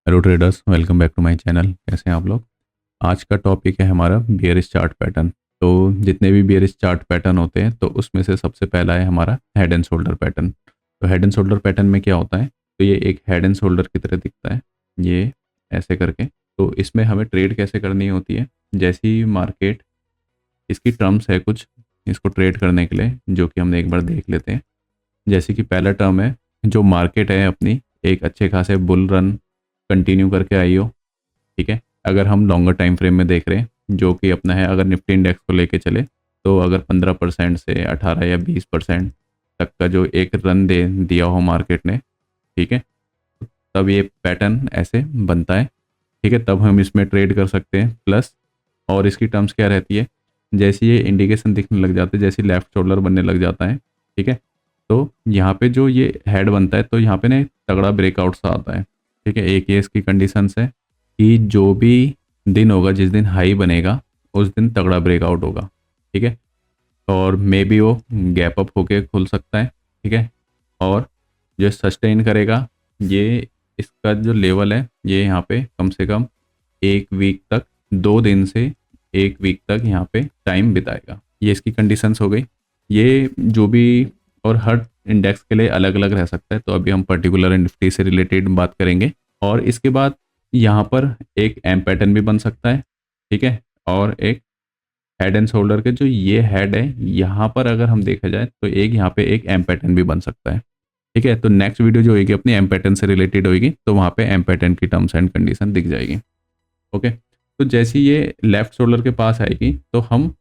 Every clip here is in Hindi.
Hello traders, welcome back to my channel. कैसे हैं आप लोग। आज का टॉपिक है हमारा बेयरिश चार्ट पैटर्न। तो जितने भी बेयरिश चार्ट पैटर्न होते हैं तो उसमें से सबसे पहला है हमारा हेड एंड शोल्डर पैटर्न। तो हेड एंड शोल्डर पैटर्न में क्या होता है, तो ये एक हेड एंड शोल्डर की तरह दिखता है, ये ऐसे करके। तो इसमें हमें ट्रेड कैसे करनी होती है, जैसी मार्केट, इसकी टर्म्स है कुछ इसको ट्रेड करने के लिए, जो कि हम एक बार देख लेते हैं। जैसे कि पहला टर्म है, जो मार्केट है अपनी एक अच्छे खासे बुल रन कंटिन्यू करके आई हो। ठीक है, अगर हम लॉन्गर टाइम फ्रेम में देख रहे हैं, जो कि अपना है, अगर निफ्टी इंडेक्स को लेके चले तो अगर 15% से 18 या 20% तक का जो एक रन दे दिया हो मार्केट ने, ठीक है, तब ये पैटर्न ऐसे बनता है। ठीक है, तब हम इसमें ट्रेड कर सकते हैं। प्लस और इसकी टर्म्स क्या रहती है, जैसे ये इंडिकेशन दिखने लग जाते हैं, जैसे लेफ्ट शोल्डर बनने लग जाता है, ठीक है, तो यहाँ पे जो ये हेड बनता है तो यहाँ पे ना एक तगड़ा ब्रेकआउट सा आता है। ठीक है, एक ये इसकी कंडीशंस है कि जो भी दिन होगा, जिस दिन हाई बनेगा उस दिन तगड़ा ब्रेकआउट होगा। ठीक है, और मे बी वो गैप अप होके खुल सकता है। ठीक है, और जो सस्टेन करेगा, ये इसका जो लेवल है ये यहाँ पे कम से कम एक वीक तक, 2 दिन से एक वीक तक यहाँ पे टाइम बिताएगा। ये इसकी कंडीशंस हो गई। ये जो भी, और हर इंडेक्स के लिए अलग अलग रह सकता है, तो अभी हम पर्टिकुलर निफ्टी से रिलेटेड बात करेंगे। और इसके बाद यहाँ पर एक एम पैटर्न भी बन सकता है। ठीक है, और एक हेड एंड शोल्डर के जो ये हेड है यहाँ पर अगर हम देखा जाए तो एक यहाँ पे एक एम पैटर्न भी बन सकता है। ठीक है, तो नेक्स्ट वीडियो जो होगी अपनी एम पैटर्न से रिलेटेड होगी, तो वहाँ पे एम पैटर्न की टर्म्स एंड कंडीशन दिख जाएगी। ओके, तो जैसे ये लेफ्ट शोल्डर के पास आएगी तो हम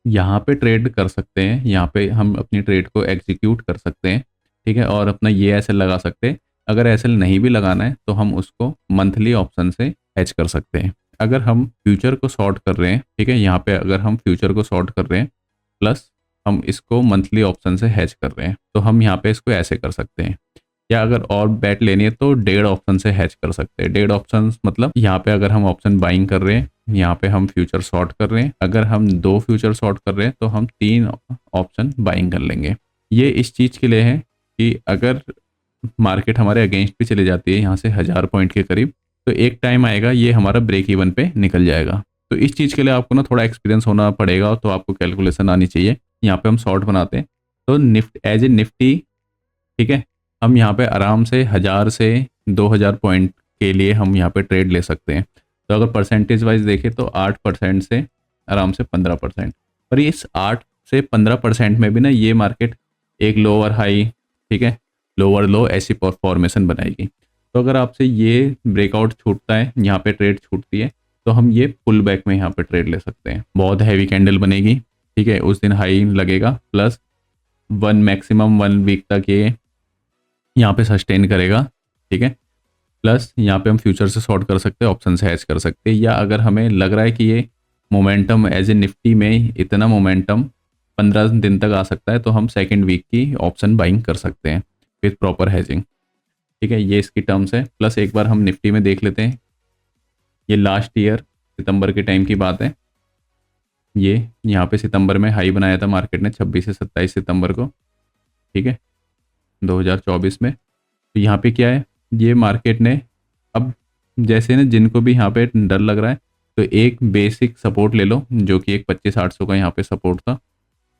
यहाँ पे ट्रेड कर सकते हैं, यहाँ पे हम अपनी ट्रेड को एग्जीक्यूट कर सकते हैं। ठीक है, और अपना ये एसएल लगा सकते हैं। अगर एसएल नहीं भी लगाना है तो हम उसको मंथली ऑप्शन से हैच कर सकते हैं। अगर हम फ्यूचर को शॉर्ट कर रहे हैं, ठीक है, यहाँ पे अगर हम फ्यूचर को शॉर्ट कर रहे हैं प्लस हम इसको मंथली ऑप्शन से हैच कर रहे हैं, तो हम यहाँ पे इसको ऐसे कर सकते हैं। या अगर और बैट लेनी है तो डेढ़ ऑप्शन से हैच कर सकते हैं। डेढ़ ऑप्शन मतलब यहाँ पे अगर हम ऑप्शन बाइंग कर रहे हैं, यहाँ पे हम फ्यूचर शॉर्ट कर रहे हैं, अगर हम 2 फ्यूचर शॉर्ट कर रहे हैं तो हम 3 ऑप्शन बाइंग कर लेंगे। ये इस चीज़ के लिए है कि अगर मार्केट हमारे अगेंस्ट भी चली जाती है यहाँ से 1000 पॉइंट के करीब, तो एक टाइम आएगा ये हमारा ब्रेक इवन पे निकल जाएगा। तो इस चीज़ के लिए आपको ना थोड़ा एक्सपीरियंस होना पड़ेगा, तो आपको कैलकुलेशन आनी चाहिए। यहाँ पे हम शॉर्ट बनाते हैं तो निफ्ट एज ए निफ्टी, ठीक है, हम यहाँ पे आराम से 1000 से 2000 पॉइंट के लिए हम यहाँ पे ट्रेड ले सकते हैं। तो अगर परसेंटेज वाइज देखें तो 8% से आराम से 15%। पर इस 8 से 15% में भी ना ये मार्केट एक लोअर हाई, ठीक है, लोअर लो ऐसी फॉर्मेशन बनाएगी। तो अगर आपसे ये ब्रेकआउट छूटता है, यहाँ पे ट्रेड छूटती है, तो हम ये पुल बैक में यहाँ पे ट्रेड ले सकते हैं। बहुत हैवी कैंडल बनेगी, ठीक है, उस दिन हाई लगेगा, प्लस मैक्सिमम 1 वीक तक ये यहाँ पे सस्टेन करेगा। ठीक है, प्लस यहाँ पे हम फ्यूचर से शॉर्ट कर सकते हैं, ऑप्शन से हैच कर सकते हैं, या अगर हमें लग रहा है कि ये मोमेंटम एज ए निफ्टी में इतना मोमेंटम 15 दिन तक आ सकता है, तो हम सेकेंड वीक की ऑप्शन बाइंग कर सकते हैं विथ प्रॉपर हैजिंग। ठीक है, ये इसकी टर्म्स है। प्लस एक बार हम निफ्टी में देख लेते हैं, ये लास्ट ईयर सितंबर के टाइम की बात है। ये यहाँ पे सितंबर में हाई बनाया था मार्केट ने 26 से 27 सितंबर को, ठीक है, 2024 में। तो यहाँ पे क्या है, ये मार्केट ने अब जैसे ना जिनको भी यहाँ पे डर लग रहा है, तो एक बेसिक सपोर्ट ले लो जो कि एक 25-800 का यहाँ पे सपोर्ट था।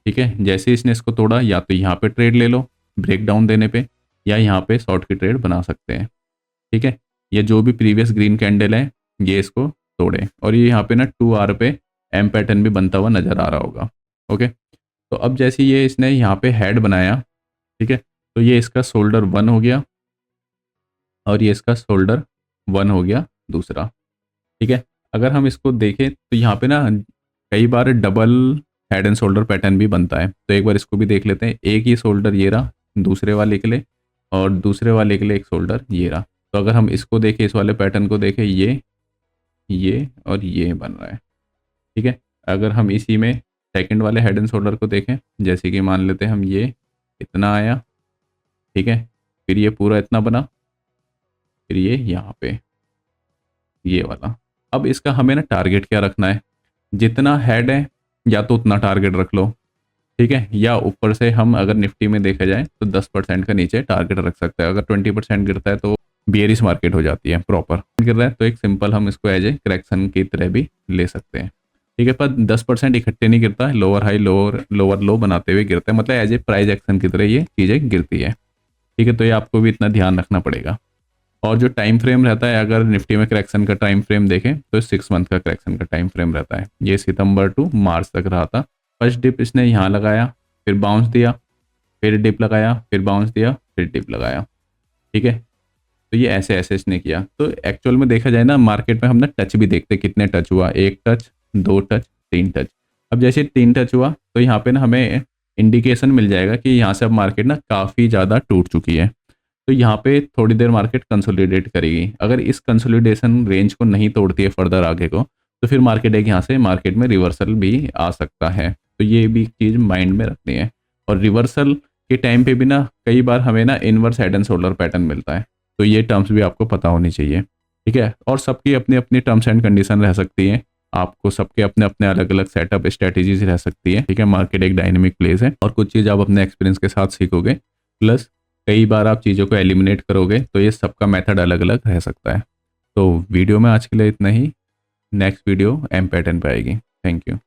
ठीक है, जैसे इसने इसको तोड़ा, या तो यहाँ पे ट्रेड ले लो ब्रेक डाउन देने पे, या यहाँ पे शॉर्ट की ट्रेड बना सकते हैं। ठीक है, ये जो भी प्रीवियस ग्रीन कैंडल है ये इसको तोड़े, और ये यहाँ पे ना 2 आवर पे एम पैटर्न भी बनता हुआ नजर आ रहा होगा। ओके, तो अब जैसे ये इसने यहाँ पे हेड बनाया, ठीक है, तो ये इसका शोल्डर 1 हो गया और ये इसका शोल्डर 1 हो गया दूसरा। ठीक है, अगर हम इसको देखें तो यहाँ पे ना कई बार double head and shoulder pattern भी बनता है, तो एक बार इसको भी देख लेते हैं। एक ही शोल्डर ये रहा दूसरे वाले के लिए, और दूसरे वाले के लिए एक शोल्डर ये रहा। तो अगर हम इसको देखें, इस वाले पैटर्न को देखें, ये और ये बन रहा है। ठीक है, अगर हम इसी में सेकंड वाले हेड एंड शोल्डर को देखें, जैसे कि मान लेते हैं हम ये इतना आया, ठीक है, फिर ये पूरा इतना बना, फिर ये यहाँ पे ये वाला। अब इसका हमें ना टारगेट क्या रखना है, जितना हेड है या तो उतना टारगेट रख लो, ठीक है, या ऊपर से हम अगर निफ्टी में देखा जाए तो 10% का नीचे टारगेट रख सकते हैं। अगर 20% गिरता है तो बियरिश मार्केट हो जाती है प्रॉपर गिर रहा है, तो एक सिंपल हम इसको एज ए करेक्शन की तरह भी ले सकते हैं। ठीक है, पर 10% इकट्ठे नहीं गिरता है, लोअर हाई लोअर लो बनाते हुए गिरता है, मतलब एज ए प्राइस एक्शन की तरह ये चीज़ें गिरती है। ठीक है, तो ये आपको भी इतना ध्यान रखना पड़ेगा। और जो टाइम फ्रेम रहता है, अगर निफ्टी में करेक्शन का टाइम फ्रेम देखें तो 6 मंथ का करेक्शन का टाइम फ्रेम रहता है। ये सितंबर टू मार्च तक रहा था। फर्स्ट डिप इसने यहाँ लगाया, फिर बाउंस दिया, फिर डिप लगाया, फिर बाउंस दिया, फिर डिप लगाया। ठीक है, तो ये ऐसे ऐसे इसने किया। तो एक्चुअल में देखा जाए ना, मार्केट में हम ना टच भी देखते कितने टच हुआ, 1 टच, 2 टच, 3 टच। अब जैसे 3 टच हुआ तो यहाँ पे ना हमें इंडिकेशन मिल जाएगा कि यहाँ से अब मार्केट ना काफ़ी ज़्यादा टूट चुकी है। तो यहाँ पे थोड़ी देर मार्केट कंसोलिडेट करेगी। अगर इस कंसोलिडेशन रेंज को नहीं तोड़ती है फर्दर आगे को, तो फिर मार्केट एक यहाँ से मार्केट में रिवर्सल भी आ सकता है। तो ये भी चीज़ माइंड में रखनी है। और रिवर्सल के टाइम पे भी ना कई बार हमें ना inverse head and shoulder pattern मिलता है, तो ये टर्म्स भी आपको पता होनी चाहिए। ठीक है, और सबकी अपनी अपनी टर्म्स एंड कंडीशन रह सकती है, आपको सबके अपने अपने अलग अलग सेटअप स्ट्रेटेजीज रह सकती है। ठीक है, मार्केट एक डायनेमिक प्लेस है और कुछ चीज़ आप अपने एक्सपीरियंस के साथ सीखोगे, प्लस कई बार आप चीज़ों को एलिमिनेट करोगे, तो ये सबका मेथड अलग अलग रह सकता है। तो वीडियो में आज के लिए इतना ही। नेक्स्ट वीडियो एम पैटर्न पे आएगी। Thank you.